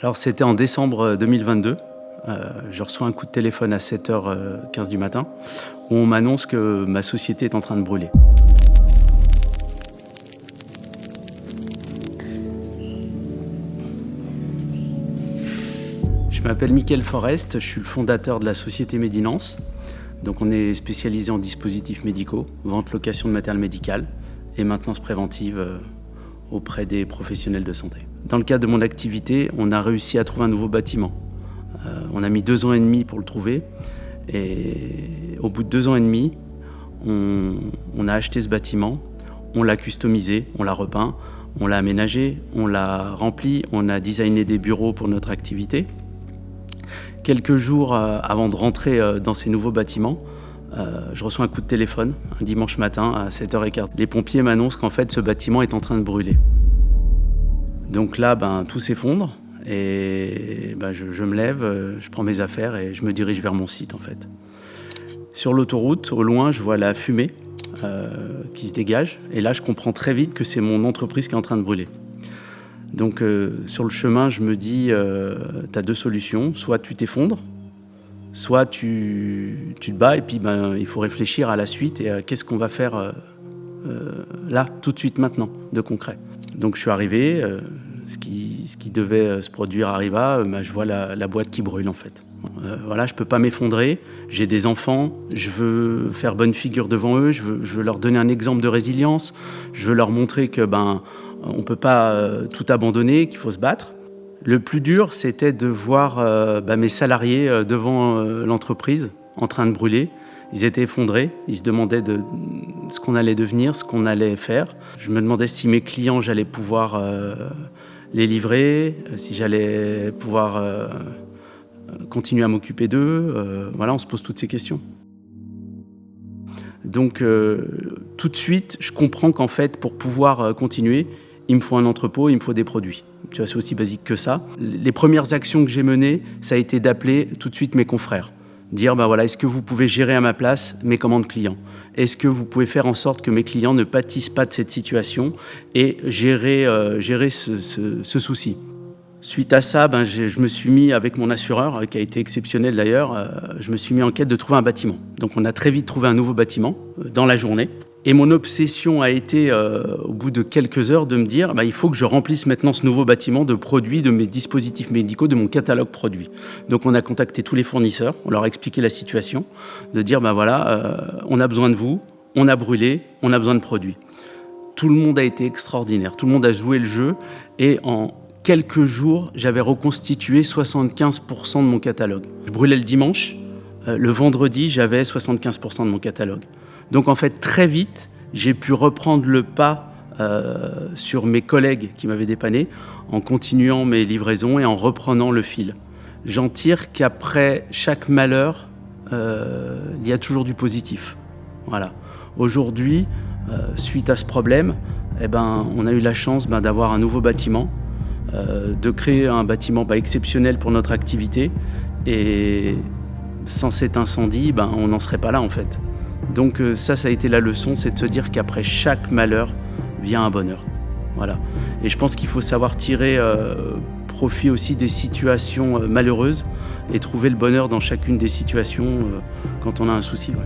Alors c'était en décembre 2022. Je reçois un coup de téléphone à 7h15 du matin où on m'annonce que ma société est en train de brûler. Je m'appelle Mickaël Forest, je suis le fondateur de la société Médinance. Donc on est spécialisé en dispositifs médicaux, vente, location de matériel médical et maintenance préventive auprès des professionnels de santé. Dans le cadre de mon activité, on a réussi à trouver un nouveau bâtiment. On a mis 2 ans et demi pour le trouver et au bout de 2 ans et demi, on a acheté ce bâtiment, on l'a customisé, on l'a repeint, on l'a aménagé, on l'a rempli, on a designé des bureaux pour notre activité. Quelques jours avant de rentrer dans ces nouveaux bâtiments, je reçois un coup de téléphone, un dimanche matin à 7h15. Les pompiers m'annoncent qu'en fait ce bâtiment est en train de brûler. Donc là, tout s'effondre et je me lève, je prends mes affaires et je me dirige vers mon site en fait. Sur l'autoroute, au loin, je vois la fumée qui se dégage et là je comprends très vite que c'est mon entreprise qui est en train de brûler. Donc sur le chemin, je me dis, tu as 2 solutions, soit tu t'effondres, soit tu te bats et puis il faut réfléchir à la suite et à qu'est-ce qu'on va faire là, tout de suite, maintenant, de concret. Donc je suis arrivé, ce qui devait se produire arriva, je vois la boîte qui brûle en fait. Voilà, je ne peux pas m'effondrer, j'ai des enfants, je veux faire bonne figure devant eux, je veux leur donner un exemple de résilience, je veux leur montrer que on ne peut pas tout abandonner, qu'il faut se battre. Le plus dur, c'était de voir mes salariés devant l'entreprise en train de brûler. Ils étaient effondrés, ils se demandaient de ce qu'on allait devenir, ce qu'on allait faire. Je me demandais si mes clients, j'allais pouvoir les livrer, si j'allais pouvoir continuer à m'occuper d'eux. Voilà, on se pose toutes ces questions. Donc tout de suite, je comprends qu'en fait, pour pouvoir continuer, il me faut un entrepôt, il me faut des produits. Tu vois, c'est aussi basique que ça. Les premières actions que j'ai menées, ça a été d'appeler tout de suite mes confrères. Dire, est-ce que vous pouvez gérer à ma place mes commandes clients ? Est-ce que vous pouvez faire en sorte que mes clients ne pâtissent pas de cette situation et gérer ce souci ? Suite à ça, je me suis mis avec mon assureur, qui a été exceptionnel d'ailleurs, je me suis mis en quête de trouver un bâtiment. Donc on a très vite trouvé un nouveau bâtiment dans la journée. Et mon obsession a été, au bout de quelques heures, de me dire il faut que je remplisse maintenant ce nouveau bâtiment de produits, de mes dispositifs médicaux, de mon catalogue produits. Donc on a contacté tous les fournisseurs, on leur a expliqué la situation, de dire on a besoin de vous, on a brûlé, on a besoin de produits. Tout le monde a été extraordinaire, tout le monde a joué le jeu et en quelques jours, j'avais reconstitué 75% de mon catalogue. Je brûlais le dimanche, le vendredi, j'avais 75% de mon catalogue. Donc en fait, très vite, j'ai pu reprendre le pas sur mes collègues qui m'avaient dépanné en continuant mes livraisons et en reprenant le fil. J'en tire qu'après chaque malheur, il y a toujours du positif. Voilà. Aujourd'hui, suite à ce problème, on a eu la chance d'avoir un nouveau bâtiment, de créer un bâtiment exceptionnel pour notre activité. Et sans cet incendie, on n'en serait pas là en fait. Donc ça a été la leçon, c'est de se dire qu'après chaque malheur vient un bonheur. Voilà. Et je pense qu'il faut savoir tirer profit aussi des situations malheureuses et trouver le bonheur dans chacune des situations quand on a un souci. Ouais.